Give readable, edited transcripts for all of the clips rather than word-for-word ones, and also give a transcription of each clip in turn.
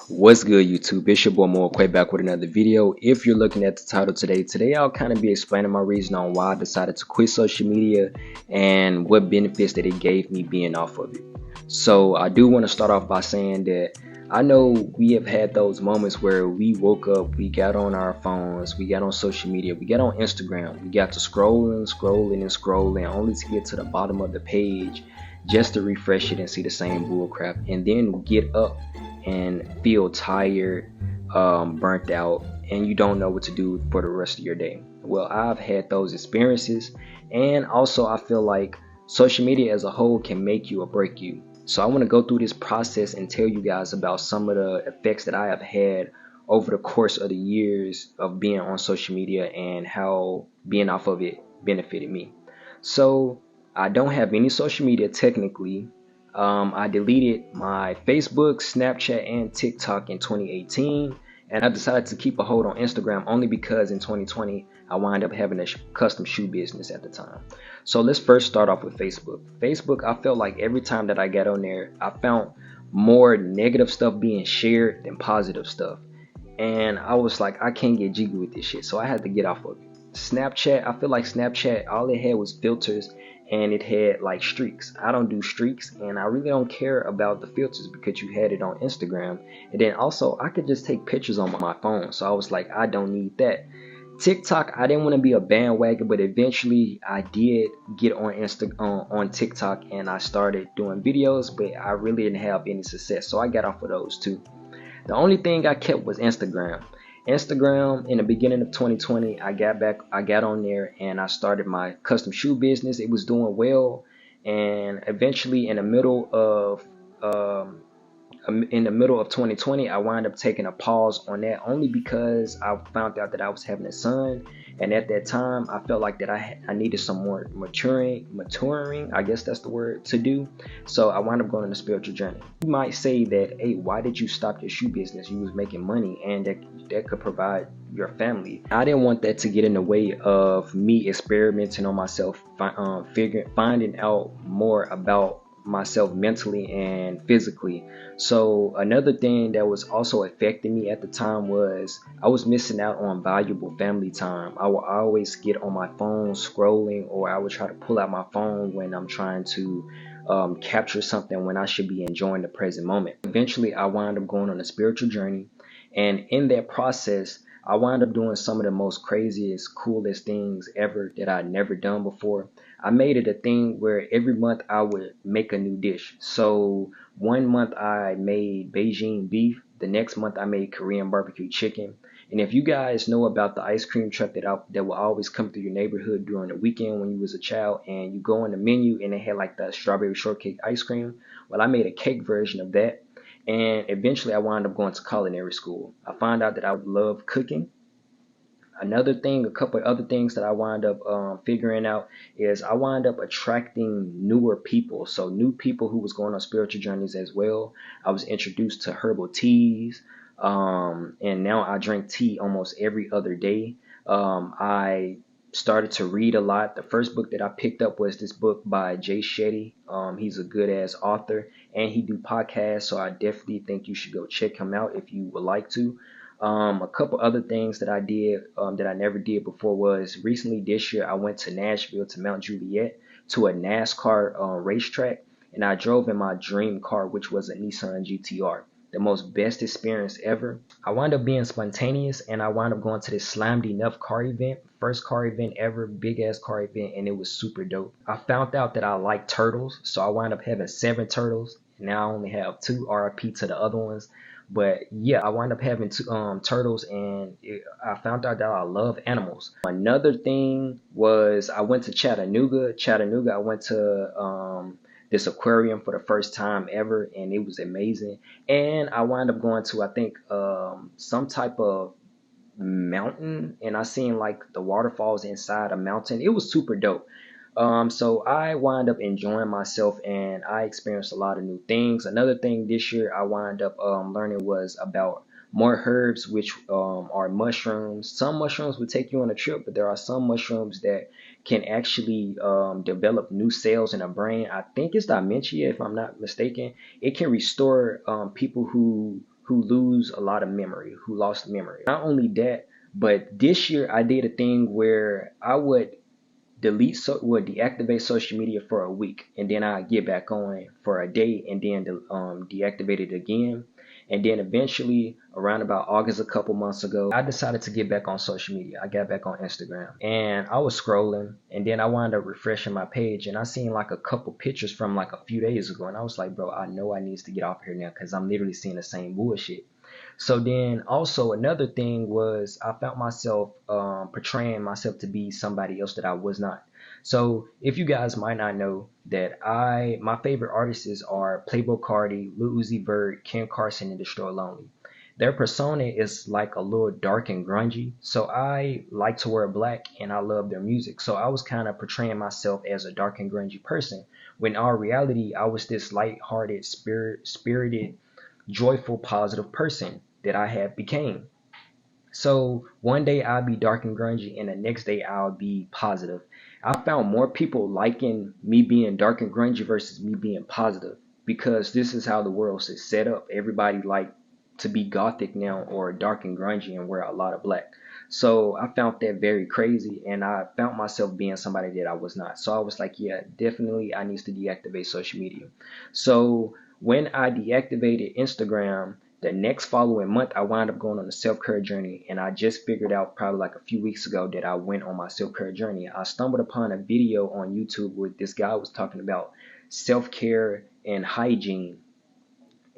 What's good, YouTube? It's your boy Mo Quay back with another video. If you're looking at the title today I'll kind of be explaining my reason on why I decided to quit social media and what benefits that it gave me being off of it. So I do want to start off by saying that I know we have had those moments where we woke up, we got on our phones, we got on social media, we got on Instagram, we got to scrolling, only to get to the bottom of the page just to refresh it and see the same bull crap, and then get up and feel tired, burnt out, and you don't know what to do for the rest of your day. Well, I've had those experiences, and also I feel like social media as a whole can make you or break you. So I want to go through this process and tell you guys about some of the effects that I have had over the course of the years of being on social media and how being off of it benefited me. So I don't have any social media technically. I deleted my Facebook, Snapchat, and TikTok in 2018, and I decided to keep a hold on Instagram only because in 2020 I wound up having a custom shoe business at the time. So let's first start off with Facebook. Facebook, I felt like every time that I got on there, I found more negative stuff being shared than positive stuff. And I was like, I can't get jiggy with this shit, so I had to get off of it. Snapchat, I feel like Snapchat, all it had was filters and it had like streaks. I don't do streaks, and I really don't care about the filters because you had it on Instagram. And then also, I could just take pictures on my phone, so I was like, I don't need that. TikTok, I didn't want to be a bandwagon, but eventually I did get on TikTok and I started doing videos, but I really didn't have any success, so I got off of those too. The only thing I kept was Instagram. Instagram in the beginning of 2020, I got on there and I started my custom shoe business. It was doing well, and eventually in the middle of 2020, I wound up taking a pause on that only because I found out that I was having a son, and at that time, I felt like that I needed some more maturing, I guess that's the word, to do. So I wound up going on a spiritual journey. You might say that, hey, why did you stop your shoe business? You was making money, and that could provide your family. I didn't want that to get in the way of me experimenting on myself, finding out more about myself mentally and physically. So another thing that was also affecting me at the time was I was missing out on valuable family time. I would always get on my phone scrolling, or I would try to pull out my phone when I'm trying to capture something when I should be enjoying the present moment. Eventually, I wound up going on a spiritual journey, and in that process, I wound up doing some of the most craziest, coolest things ever that I'd never done before. I made it a thing where every month I would make a new dish. So one month I made Beijing beef. The next month I made Korean barbecue chicken. And if you guys know about the ice cream truck that will always come through your neighborhood during the weekend when you was a child, and you go on the menu and they had like the strawberry shortcake ice cream, well, I made a cake version of that. And eventually I wound up going to culinary school. I found out that I love cooking. Another thing, a couple of other things that I wind up figuring out is I wind up attracting newer people. So new people who was going on spiritual journeys as well. I was introduced to herbal teas, and now I drink tea almost every other day. I started to read a lot. The first book that I picked up was this book by Jay Shetty. He's a good ass author, and he do podcasts, so I definitely think you should go check him out if you would like to. A couple other things that I did that I never did before was recently this year I went to Nashville, to Mount Juliet, to a NASCAR racetrack, and I drove in my dream car, which was a Nissan GTR. The most best experience ever. I wound up being spontaneous, and I wound up going to this Slammed Enough car event, first car event ever, big ass car event, and it was super dope. I found out that I like turtles, so I wound up having 7 turtles. Now I only have 2, RIP to the other ones. But yeah, I wound up having 2 turtles, and I found out that I love animals. Another thing was I went to Chattanooga. Chattanooga, I went to this aquarium for the first time ever, and it was amazing. And I wound up going to, I think, some type of mountain, and I seen like the waterfalls inside a mountain. It was super dope. So I wind up enjoying myself, and I experienced a lot of new things. Another thing this year I wind up learning was about more herbs, which are mushrooms. Some mushrooms would take you on a trip, but there are some mushrooms that can actually develop new cells in a brain. I think it's dementia, if I'm not mistaken. It can restore people who lose a lot of memory, who lost memory. Not only that, but this year I did a thing where I would deactivate social media for a week, and then I get back on for a day, and then deactivate it again. And then eventually, around about August, a couple months ago, I decided to get back on social media. I got back on Instagram, and I was scrolling, and then I wound up refreshing my page, and I seen like a couple pictures from like a few days ago, and I was like, bro, I know I needs to get off here now because I'm literally seeing the same bullshit. So then also another thing was I found myself portraying myself to be somebody else that I was not. So if you guys might not know that my favorite artists are Playboi Carti, Lil Uzi Vert, Ken Carson, and Destroy Lonely. Their persona is like a little dark and grungy. So I like to wear black and I love their music. So I was kind of portraying myself as a dark and grungy person when in all reality I was this light-hearted, spirited, joyful, positive person that I have became. So one day I'll be dark and grungy, and the next day I'll be positive. I found more people liking me being dark and grungy versus me being positive because this is how the world is set up. Everybody like to be gothic now or dark and grungy and wear a lot of black. So I found that very crazy, and I found myself being somebody that I was not. So I was like, yeah, definitely I need to deactivate social media. So when I deactivated Instagram, the next following month, I wound up going on a self-care journey, and I just figured out probably like a few weeks ago that I went on my self-care journey. I stumbled upon a video on YouTube where this guy was talking about self-care and hygiene.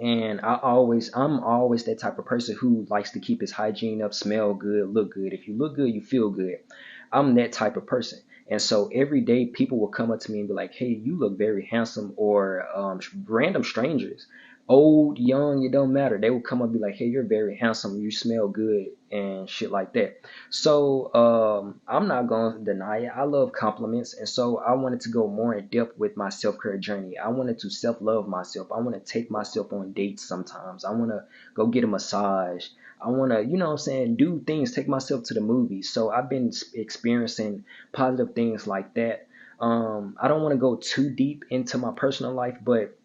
And I'm always that type of person who likes to keep his hygiene up, smell good, look good. If you look good, you feel good. I'm that type of person. And so every day people will come up to me and be like, hey, you look very handsome, or random strangers, old, young, it don't matter. They will come up and be like, hey, you're very handsome, you smell good, and shit like that. So I'm not going to deny it. I love compliments. And so I wanted to go more in depth with my self-care journey. I wanted to self-love myself. I want to take myself on dates sometimes. I want to go get a massage. I want to, you know what I'm saying, do things, take myself to the movies. So I've been experiencing positive things like that. I don't want to go too deep into my personal life, but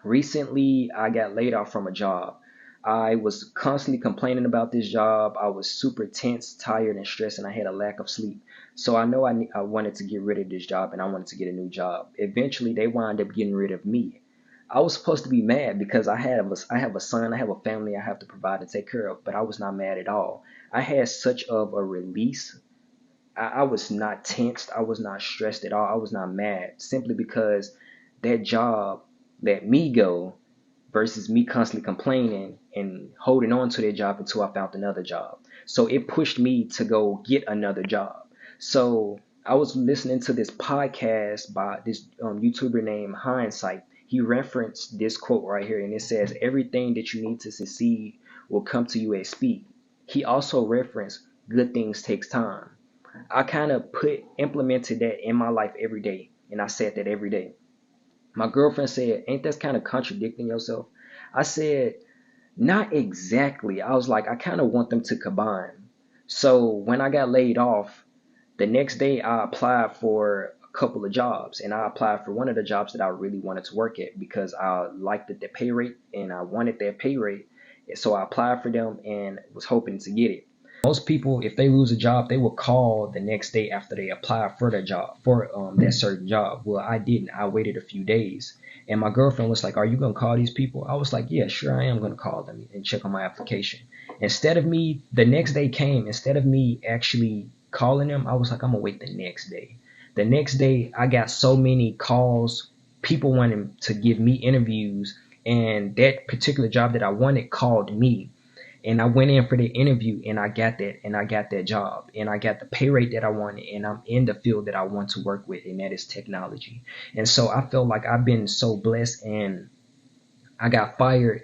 recently I got laid off from a job. I was constantly complaining about this job. I was super tense, tired, and stressed, and I had a lack of sleep. So I know I wanted to get rid of this job, and I wanted to get a new job. Eventually, they wound up getting rid of me. I was supposed to be mad because I have a son, I have a family I have to provide and take care of, but I was not mad at all. I had such of a release. I was not tensed. I was not stressed at all. I was not mad simply because that job let me go versus me constantly complaining and holding on to that job until I found another job. So it pushed me to go get another job. So I was listening to this podcast by this YouTuber named Hindsight. He referenced this quote right here, and it says, everything that you need to succeed will come to you at speed. He also referenced good things takes time. I kind of implemented that in my life every day, and I said that every day. My girlfriend said, ain't that kind of contradicting yourself? I said, not exactly. I was like, I kind of want them to combine. So when I got laid off, the next day I applied for a couple of jobs, and I applied for one of the jobs that I really wanted to work at because I liked the pay rate and I wanted that pay rate. So I applied for them and was hoping to get it. Most people, if they lose a job, they will call the next day after they apply for the job, for that certain job. Well, I didn't. I waited a few days. And my girlfriend was like, are you going to call these people? I was like, yeah, sure, I am going to call them and check on my application. Instead of me, the next day came, instead of me actually calling them, I was like, I'm going to wait the next day. The next day, I got so many calls, people wanting to give me interviews, and that particular job that I wanted called me. And I went in for the interview and I got that job, and I got the pay rate that I wanted, and I'm in the field that I want to work with, and that is technology. And so I felt like I've been so blessed, and I got fired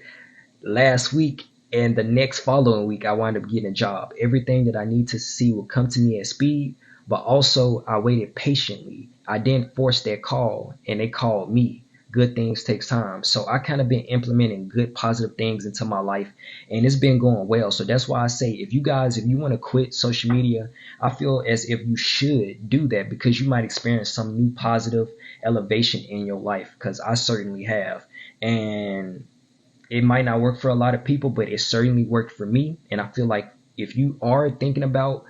last week, and the next following week I wound up getting a job. Everything that I need to see will come to me at speed, but also I waited patiently. I didn't force that call, and they called me. Good things takes time. So I kind of been implementing good positive things into my life, and it's been going well. So that's why I say, if you want to quit social media, I feel as if you should do that, because you might experience some new positive elevation in your life, because I certainly have. And It might not work for a lot of people, but it certainly worked for me. And I feel like if you are thinking about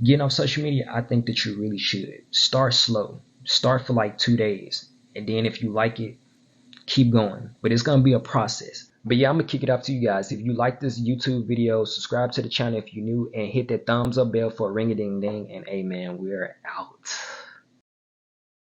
getting off social media, I think that you really should. Start slow. Start for like 2 days. And then if you like it, keep going. But it's going to be a process. But yeah, I'm going to kick it off to you guys. If you like this YouTube video, subscribe to the channel if you're new and hit that thumbs up bell for a ring a ding ding. And amen, we're out.